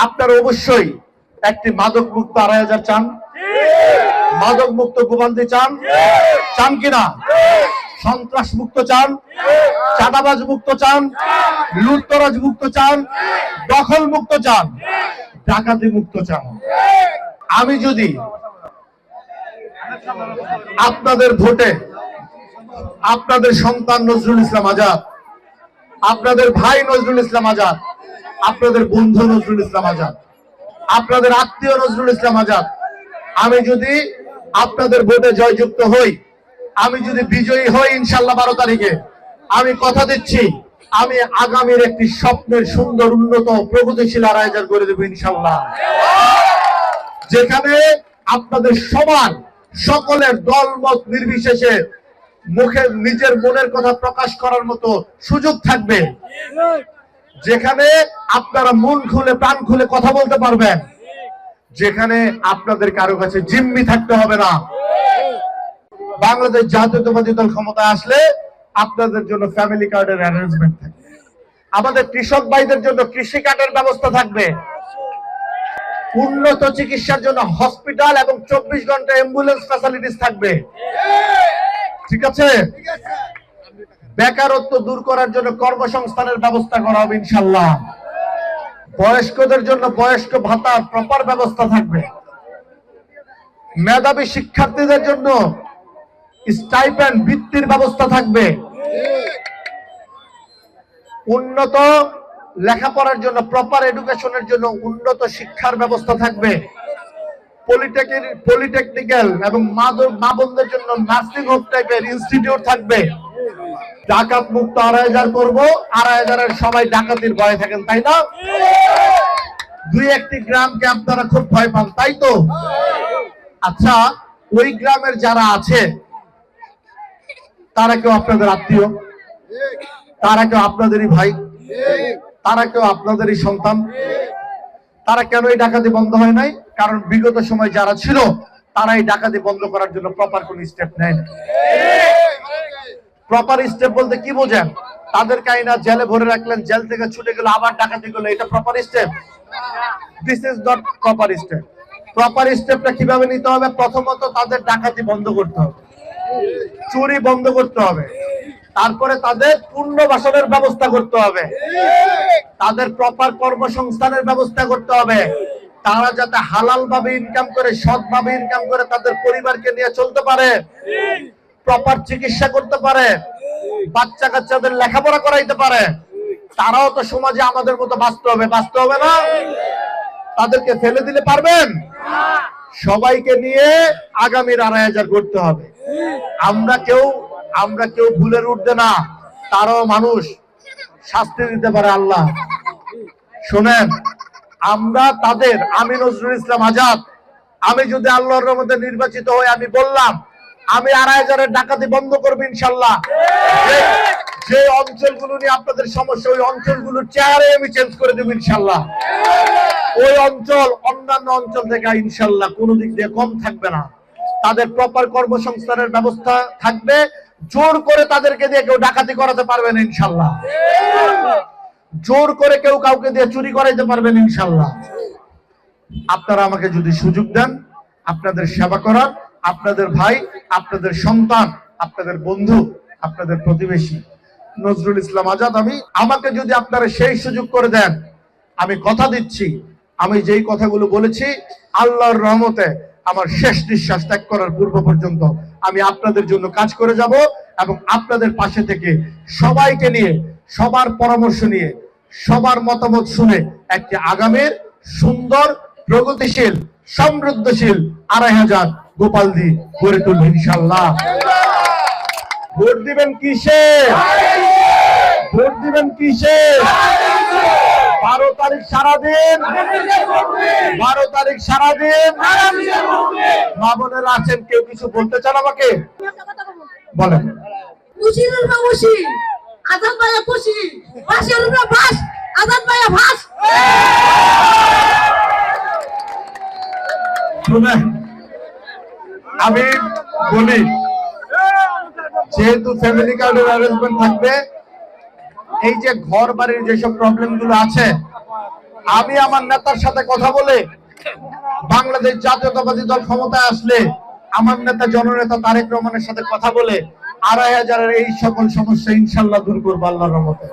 আপনারা অবশ্যই একটি মাদক মুক্ত ২৫০০ চান, মাদক মুক্ত গোবান্দি চান, চান কিনা? সন্ত্রাস মুক্ত চান, চাঁদাবাজ মুক্ত চান, লুটতরাজ মুক্ত চান, দখল মুক্ত চান, ডাকাতি মুক্ত চান। আমি যদি আপনাদের ভোটে আপনাদের সন্তান নজরুল ইসলাম আজাদ, আপনাদের ভাই নজরুল ইসলাম আজাদ, আপনাদের বন্ধু নজরুল ইসলাম আজাদ, আপনাদের আত্মীয় নজরুল ইসলাম আজাদ, আমি যদি আপনাদের ভোটে জয়যুক্ত হই, আমি যদি বিজয়ী হই ইনশাল্লাহ ১২ তারিখে, আমি কথা দিচ্ছি আমি আগামীর একটি স্বপ্নের সুন্দর উন্নত প্রগতিশীল আয়োজন করে দেব ইনশাল্লাহ, যেখানে আপনাদের সমান সকলের দলমত নির্বিশেষে মুখে নিজের মনের কথা প্রকাশ করার মতো সুযোগ থাকবে, যেখানে আপনারা মন খুলে প্রাণ খুলে কথা বলতে পারবেন, যেখানে আপনাদের কারো কাছে জিম্মি থাকতে হবে না। বাংলাদেশ জাতীয়তাবাদী দল ক্ষমতায় আসলে আপনাদের জন্য ফ্যামিলি কার্ডের অ্যারেঞ্জমেন্ট থাকবে, আমাদের কৃষক ভাইদের জন্য কৃষি কার্ডের ব্যবস্থা থাকবে, উন্নত চিকিৎসার জন্য হসপিটাল এবং ২৪ ঘন্টা অ্যাম্বুলেন্স ফ্যাসিলিটিস থাকবে। ঠিক আছে? বেকারত্ব দূর করার জন্য কর্মসংস্থানের ব্যবস্থা করা হবে ইনশাল্লাহ। বয়স্কদের জন্য বয়স্ক ভাতার প্রপার ব্যবস্থা থাকবে। মেধাবী শিক্ষার্থীদের জন্য স্টাইপেন্ড বৃত্তির ব্যবস্থা থাকবে। উন্নত লেখাপড়ার জন্য প্রপার এডুকেশনের জন্য উন্নত শিক্ষার ব্যবস্থা থাকবে। পলিটেকনিক্যাল এবং মা বোনদের জন্য নার্সিং হোম টাইপের ইনস্টিটিউট থাকবে। ডাকাত মুক্ত ২৫০০ করবো। ২৫০০-এর সবাই ডাকাতির ভয়ে থাকেন, তাই না? দুই একটি গ্রামকে আপনারা খুব ভয় পান, তাই তো? আচ্ছা, ওই গ্রামের যারা আছে তারা কেউ আপনাদের আত্মীয়, তারা কেউ আপনাদেরই ভাই, তারা কেউ আপনাদেরই সন্তান। তারা কেন এই ডাকাতি বন্ধ হয় নাই? কারণ বিগত সময় যারা ছিল তারা এই ডাকাতি বন্ধ করার জন্য প্রপার কোন স্টেপ নেয় না। প্রপার স্টেপ বলতে কি বোঝেন? তাদেরকে আইনা জেলে ভরে রাখলেন, জেল থেকে ছুটে গেল, আবার ডাকাতি করলো, এটা proper step? This is not proper step. Proper স্টেপটা কিভাবে নিতে হবে? প্রথমত তাদের ডাকাতি বন্ধ করতে হবে, চুরি বন্ধ করতে হবে, তারপরে তাদের পুনর্বাসনের ব্যবস্থা করতে হবে, তাদের প্রপার কর্মসংস্থানের ব্যবস্থা করতে হবে, তারা যাতে হালাল ভাবে ইনকাম করে, সৎ ভাবে ইনকাম করে তাদের পরিবারকে নিয়ে চলতে পারে, প্রপার চিকিৎসা করতে পারে, বাচ্চা কাচ্চাদের লেখাপড়া করাইতে পারে। তারাও তো সমাজে আমাদের মতো বাঁচতে হবে, বাঁচতে হবে না? তাদেরকে ফেলে দিলে পারবেন? সবাইকে নিয়ে আগামীর ২৫০০ করতে হবে। আমরা কেউ ভুলের ঊর্ধ্বে না, তারাও মানুষ, শাস্তি দিতে পারে আল্লাহ। শোনেন, আমরা তাদের, আমি নজরুল ইসলাম আজাদ, আমি যদি আল্লাহর রহমতে নির্বাচিত হই, আমি বললাম আমি ২৫০০-এর ডাকাতি বন্ধ করবো ইনশাল্লাহ। যে অঞ্চলগুলো নিয়ে আপনাদের সমস্যা, ওই অঞ্চলগুলোর চেহারা আমি চেঞ্জ করে দেবো ইনশাল্লাহ। ওই অঞ্চল অন্যান্য অঞ্চল থেকে ইনশাল্লাহ কোনো দিক দিয়ে কম থাকবে না। তাদের প্রপার কর্মসংস্থানের ব্যবস্থা থাকবে। জোর করে তাদেরকে দিয়ে কেউ ডাকাতি করাতে পারবে না ইনশাল্লাহ। জোর করে কেউ কাউকে দিয়ে চুরি করাইতে পারবেন ইনশাল্লাহ। আপনারা আমাকে যদি সুযোগ দেন আপনাদের সেবা করার, আপনাদের ভাই, আপনাদের সন্তান, আপনাদের বন্ধু, আপনাদের প্রতিবেশী নজরুল ইসলাম আজাদ আমাকে যদি আপনারা সেই সুযোগ করে দেন, আমি কথা দিচ্ছি আমি যেই কথাগুলো বলেছি আল্লাহর রহমতে আমার শেষ নিঃশ্বাস ত্যাগ করার পূর্ব পর্যন্ত আমি আপনাদের জন্য কাজ করে যাব এবং আপনাদের পাশে থেকে সবাইকে নিয়ে, সবার পরামর্শ নিয়ে, সবার মতামত শুনে একটি আগামীর সুন্দর, প্রগতিশীল, সমৃদ্ধশীল ২৫০০ গোপালদি গড়ে তুলব ইনশাল্লাহ। ভোট দিবেন কিসে? ভোট দিবেন কিসে? ১২ তারিখ সারাদিন, ১২ তারিখ সারাদিন মা বোনেরা আছেন, কেউ কিছু বলতে চান আমাকে? বলেন। আজাদ ভাইয়া খুশি, বাসের উপরে বাস, আজাদ ভাইয়া ভাস। শুনেন, আমি বলি, যেহেতু ফ্যামিলি কার্ডের অ্যারেঞ্জমেন্ট থাকবে, এই যে ঘর বাড়ির যেসব প্রবলেম গুলো আছে আমি আমার নেতার সাথে কথা বলে বাংলাদেশ জাতীয়তাবাদী দল ক্ষমতায় আসলে আমার নেতা জননেতা তারেক রহমানের সাথে কথা বলে ২৫০০০-এর এই সকল সমস্যা ইনশাল্লাহ দূর করবো আল্লাহর রহমতে।